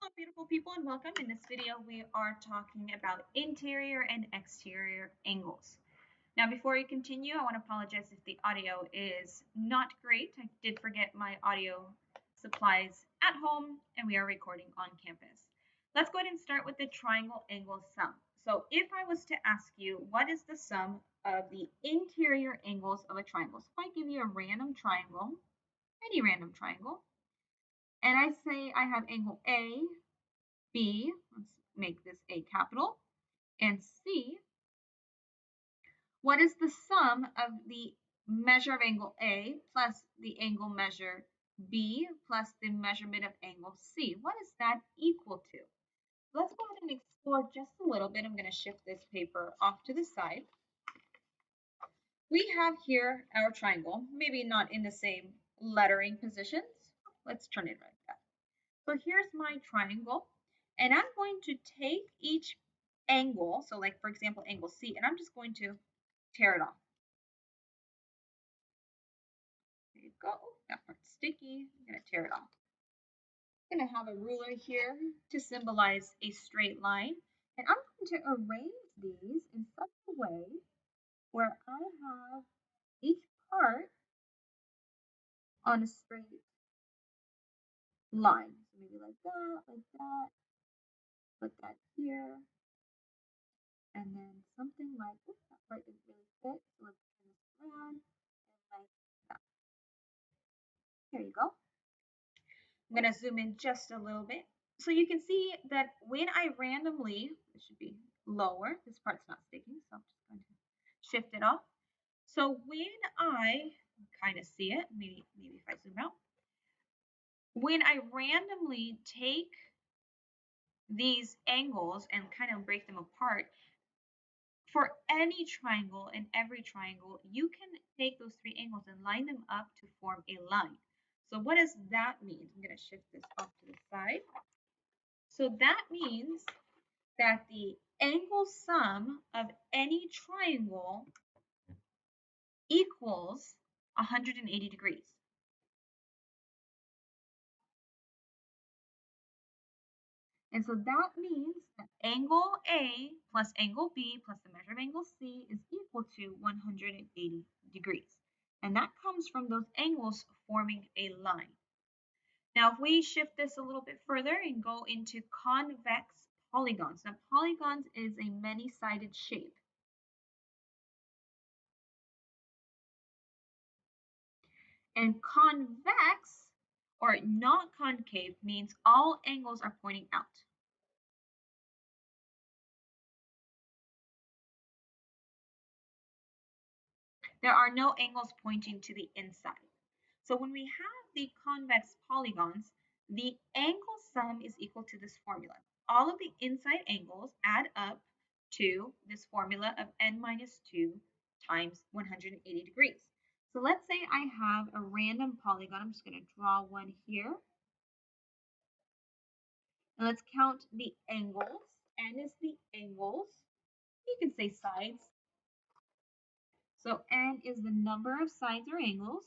Hello, beautiful people, and welcome. In this video, we are talking about interior and exterior angles. Now, before we continue, I want to apologize if the audio is not great. I did forget my audio supplies at home, and we are recording on campus. Let's go ahead and start with the triangle angle sum. So if I was to ask you, what is the sum of the interior angles of a triangle? So if I give you a random triangle, any random triangle, and I say I have angle A, B, let's make this A capital, and C, what is the sum of the measure of angle A plus the angle measure B plus the measurement of angle C? What is that equal to? Let's go ahead and explore just a little bit. I'm going to shift this paper off to the side. We have here our triangle, maybe not in the same lettering positions. Let's turn it like that. So here's my triangle, and I'm going to take each angle, so like for example angle C, and I'm just going to tear it off. There you go. That part's sticky. I'm going to tear it off. I'm going to have a ruler here to symbolize a straight line, and I'm going to arrange these in such a way where I have each part on a straight line. So maybe like that, put that here, and then something like, oops, that part didn't really fit, so let's turn this around, and like that. There you go. I'm going to zoom in just a little bit. So you can see that when I randomly, it should be lower, this part's not sticking, so I'm just going to shift it off. So when I kind of see it, maybe if I zoom out, when I randomly take these angles and kind of break them apart, for any triangle and every triangle, you can take those three angles and line them up to form a line. So what does that mean? I'm going to shift this off to the side. So that means that the angle sum of any triangle equals 180 degrees. And so that means that angle A plus angle B plus the measure of angle C is equal to 180 degrees. And that comes from those angles forming a line. Now, if we shift this a little bit further and go into convex polygons. Now, polygons is a many-sided shape. And convex or not concave means all angles are pointing out. There are no angles pointing to the inside. So when we have the convex polygons, the angle sum is equal to this formula. All of the inside angles add up to this formula of n minus 2 times 180 degrees. So let's say I have a random polygon. I'm just going to draw one here. And let's count the angles. N is the angles. You can say sides. So n is the number of sides or angles.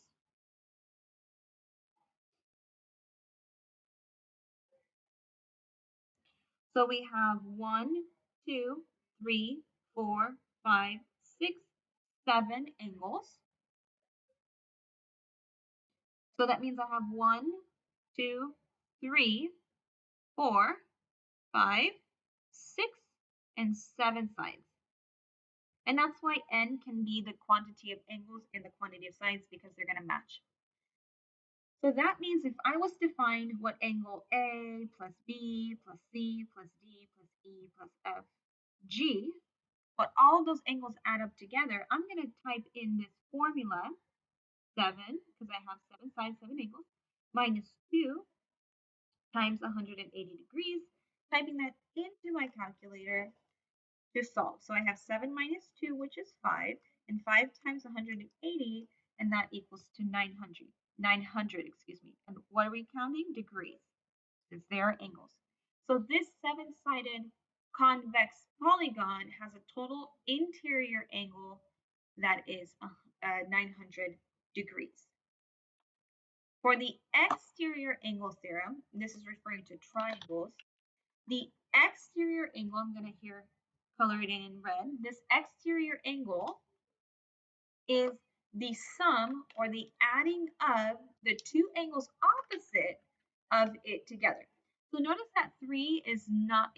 So we have 1, 2, 3, 4, 5, 6, 7 angles. So that means I have 1, 2, 3, 4, 5, 6, and 7 sides. And that's why n can be the quantity of angles and the quantity of sides because they're going to match. So that means if I was to find what angle A plus B plus C plus D plus E plus F, G, but all of those angles add up together, I'm going to type in this formula, 7, because I have 7 sides, 7 angles, minus 2 times 180 degrees, typing that into my calculator to solve. So I have 7 minus 2, which is 5, and 5 times 180, and that equals to 900, excuse me. And what are we counting? Degrees, since they are angles. So this 7-sided convex polygon has a total interior angle that is 900 degrees. For the exterior angle theorem, this is referring to triangles, the exterior angle, I'm going to here color it in red. This exterior angle is the sum or the adding of the two angles opposite of it together. So notice that 3 is not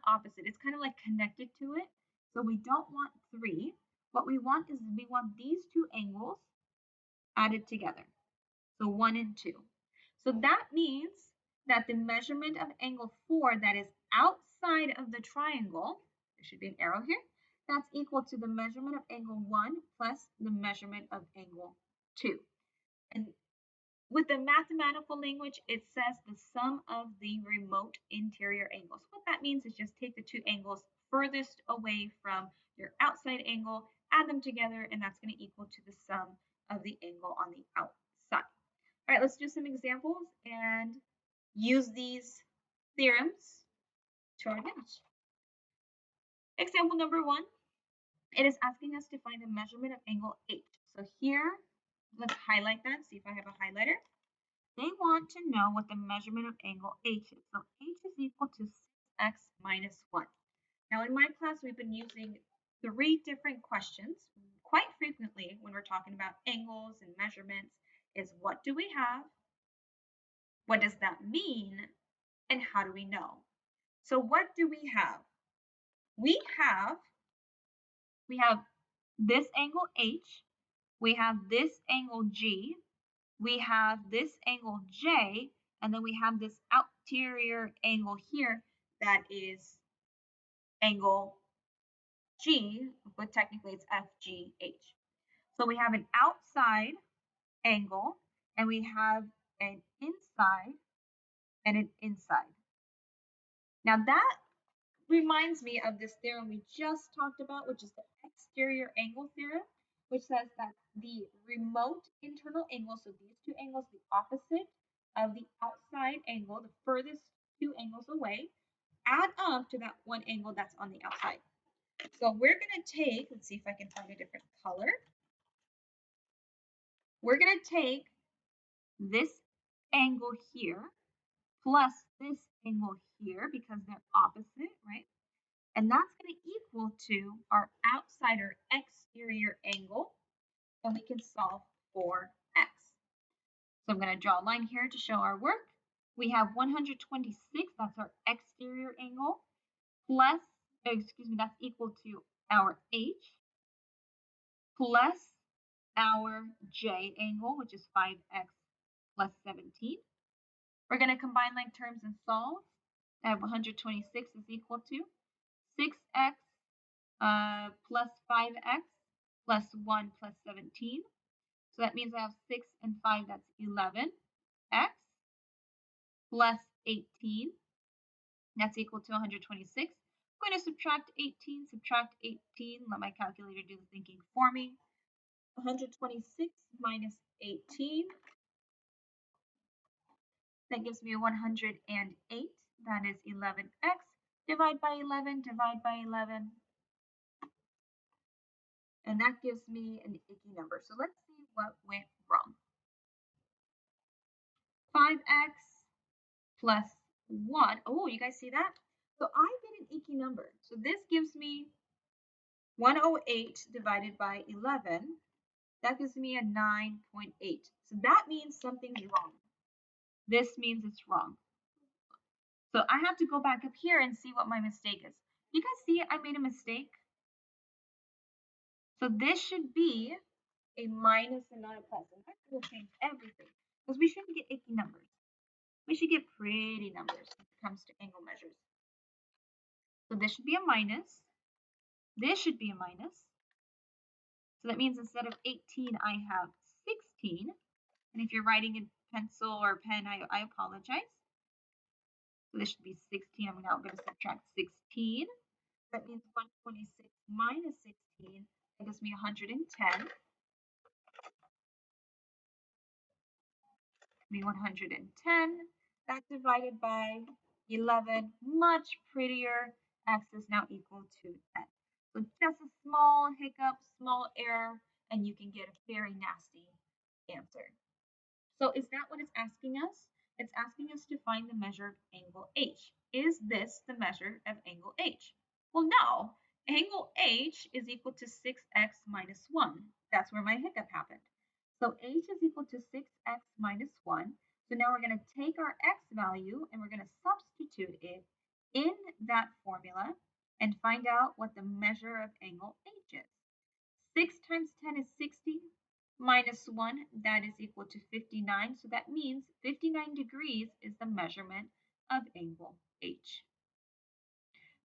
opposite. It's kind of like connected to it. So we don't want 3. What we want is we want these two angles added together. So 1 and 2. So that means that the measurement of angle 4 that is outside of the triangle, there should be an arrow here, that's equal to the measurement of angle 1 plus the measurement of angle 2. And with the mathematical language, it says the sum of the remote interior angles. What that means is just take the two angles furthest away from your outside angle, add them together, and that's going to equal to the sum of the angle on the outside. All right, let's do some examples and use these theorems to our advantage. Example number 1, it is asking us to find the measurement of angle H. So here, let's highlight that, see if I have a highlighter. They want to know what the measurement of angle H is. So H is equal to 6x minus 1. Now in my class, we've been using 3 different questions quite frequently when we're talking about angles and measurements is what do we have? What does that mean? And how do we know? So what do we have? We have this angle H, we have this angle G, we have this angle J, and then we have this exterior angle here that is angle G, but technically it's FGH. So we have an outside angle, and we have an inside and an inside. Now that reminds me of this theorem we just talked about, which is the exterior angle theorem, which says that the remote internal angle, so these two angles, the opposite of the outside angle, the furthest two angles away, add up to that one angle that's on the outside. So we're going to take, let's see if I can find a different color. We're going to take this angle here plus this angle here because they're opposite, right? And that's going to equal to our outside or exterior angle, and we can solve for x. So I'm going to draw a line here to show our work. We have 126, that's our exterior angle, plus, that's equal to our h, plus our j angle, which is 5x plus 17. We're going to combine like terms and solve. I have 126 is equal to 6x plus 5x plus 1 plus 17. So that means I have 6 and 5, that's 11x plus 18. That's equal to 126. I'm going to subtract 18, let my calculator do the thinking for me. 126 minus 18, that gives me 108. That is 11x. Divide by 11, divide by 11. And that gives me an icky number. So let's see what went wrong. 5x plus 1. Oh, you guys see that? So I get an icky number. So this gives me 108 divided by 11. That gives me a 9.8. So that means something's wrong. This means it's wrong. So I have to go back up here and see what my mistake is. You guys see I made a mistake? So this should be a minus and not a plus. And that will change everything because we shouldn't get icky numbers. We should get pretty numbers when it comes to angle measures. So this should be a minus. This should be a minus. So that means instead of 18, I have 16. And if you're writing in pencil or pen, I apologize. So this should be 16. I'm now going to subtract 16. That means 126 minus 16. That gives me 110. Be 110. That divided by 11, much prettier. X is now equal to 10. So just a small hiccup, small error, and you can get a very nasty answer. So is that what it's asking us? It's asking us to find the measure of angle H. is this the measure of angle H? Well, no. Angle H is equal to 6x minus 1. That's where my hiccup happened. So H is equal to 6x minus 1. So now we're going to take our x value and we're going to substitute it in that formula and find out what the measure of angle H is. 6 times 10 is 60 minus 1, that is equal to 59. So that means 59 degrees is the measurement of angle H.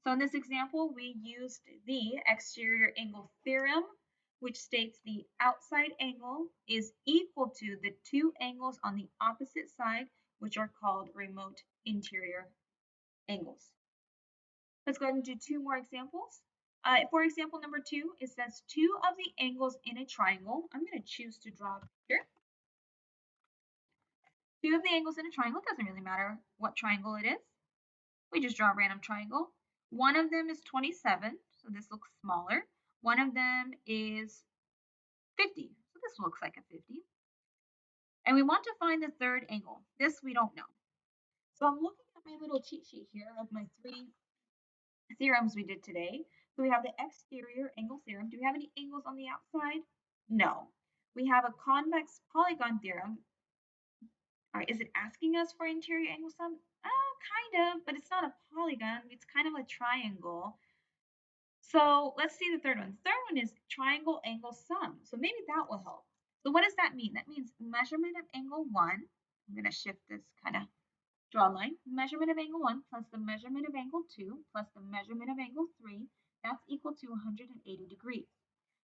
So in this example, we used the exterior angle theorem, which states the outside angle is equal to the two angles on the opposite side, which are called remote interior angles. Let's go ahead and do two more examples. For example number 2, it says two of the angles in a triangle. I'm going to choose to draw here. Two of the angles in a triangle, doesn't really matter what triangle it is. We just draw a random triangle. One of them is 27, so this looks smaller. One of them is 50, so this looks like a 50. And we want to find the third angle. This we don't know. So I'm looking at my little cheat sheet here of my 3 theorems we did today. So we have the exterior angle theorem. Do we have any angles on the outside? No. We have a convex polygon theorem. All right, is it asking us for interior angle sum? Kind of, but it's not a polygon. It's kind of a triangle. So let's see the third one. The third one is triangle angle sum. So maybe that will help. So what does that mean? That means measurement of angle 1. I'm going to shift this kind of draw line. Measurement of angle 1 plus the measurement of angle 2 plus the measurement of angle 3. That's equal to 180 degrees.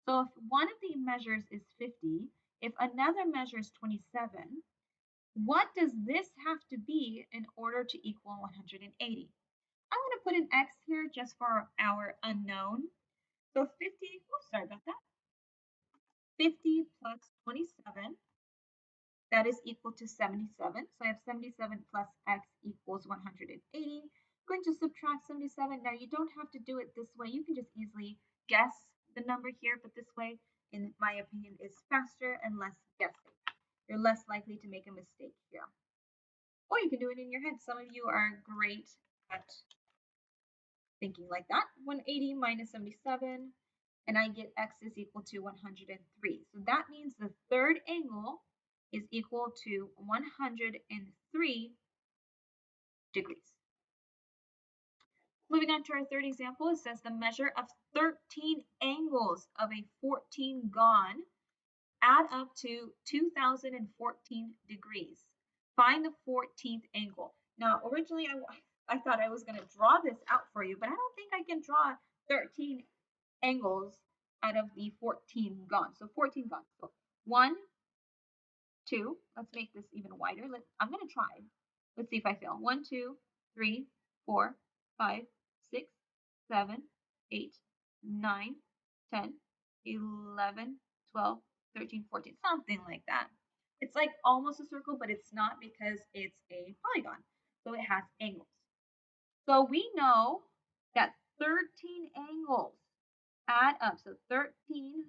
So if one of the measures is 50, if another measure is 27, what does this have to be in order to equal 180? I'm going to put an X here just for our unknown. So 50, oops, sorry about that. 50 plus 27, that is equal to 77. So I have 77 plus X equals 180. I'm going to subtract 77. Now you don't have to do it this way. You can just easily guess the number here, but this way, in my opinion, is faster and less guessing. You're less likely to make a mistake here. Or you can do it in your head. Some of you are great at thinking like that. 180 minus 77, and I get x is equal to 103. So that means the third angle is equal to 103 degrees. Moving on to our third example, it says the measure of 13 angles of a 14-gon add up to 2014 degrees. Find the 14th angle. Now, originally I thought I was going to draw this out for you, but I don't think I can draw 13 angles out of the 14 gone. So 14 gone. So 1, 2. Let's make this even wider. I'm going to try. Let's see if I fail. 1, 2, 3, 4, 5, 6, 7, 8, 9, 10, 11, 12, 13, 14. Something like that. It's like almost a circle, but it's not because it's a polygon. So it has angles. So we know that 13 angles add up. So 13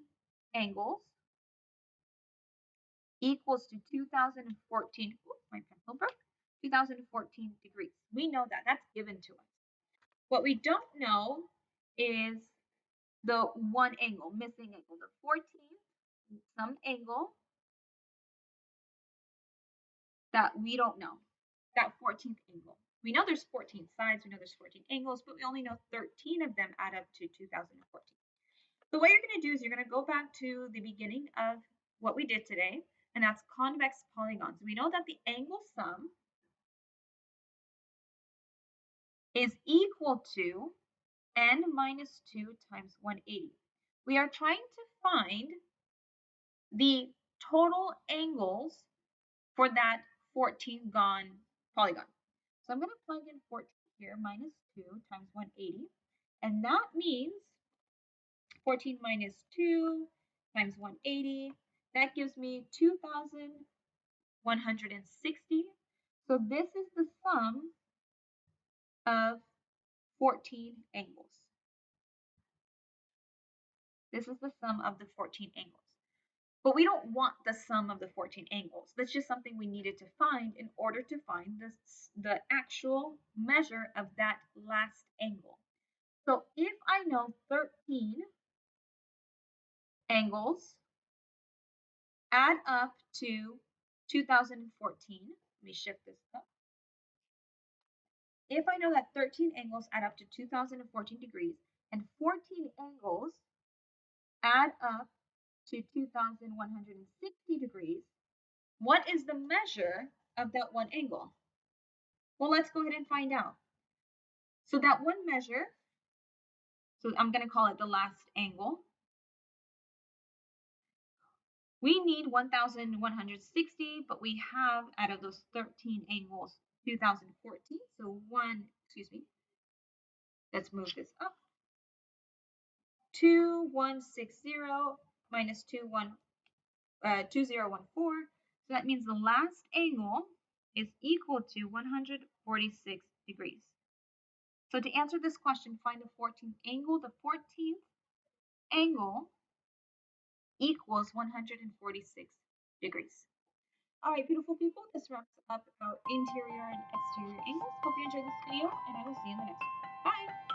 angles equals to 2014. Oops, my pencil broke. 2014 degrees. We know that. That's given to us. What we don't know is the one angle, missing angle. The 14th, some angle that we don't know. That 14th angle. We know there's 14 sides. We know there's 14 angles, but we only know 13 of them add up to 2014. So what you're going to do is you're going to go back to the beginning of what we did today, and that's convex polygons. We know that the angle sum is equal to n minus 2 times 180. We are trying to find the total angles for that 14-gon polygon. So I'm going to plug in 14 here, minus 2 times 180, and that means 14 minus 2 times 180, that gives me 2,160. So this is the sum of 14 angles. This is the sum of the 14 angles. But we don't want the sum of the 14 angles. That's just something we needed to find in order to find the actual measure of that last angle. So if I know 13 angles add up to 2014, let me shift this up. If I know that 13 angles add up to 2014 degrees and 14 angles add up to 2160 degrees, what is the measure of that one angle? Well, let's go ahead and find out. So that one measure, so I'm going to call it the last angle. We need 1160, but we have out of those 13 angles 2014. So let's move this up. 2160 minus 2014. So that means the last angle is equal to 146 degrees. So to answer this question, find the 14th angle. The 14th angle equals 146 degrees. All right, beautiful people, this wraps up our interior and exterior angles. Hope you enjoyed this video, and I will see you in the next one. Bye!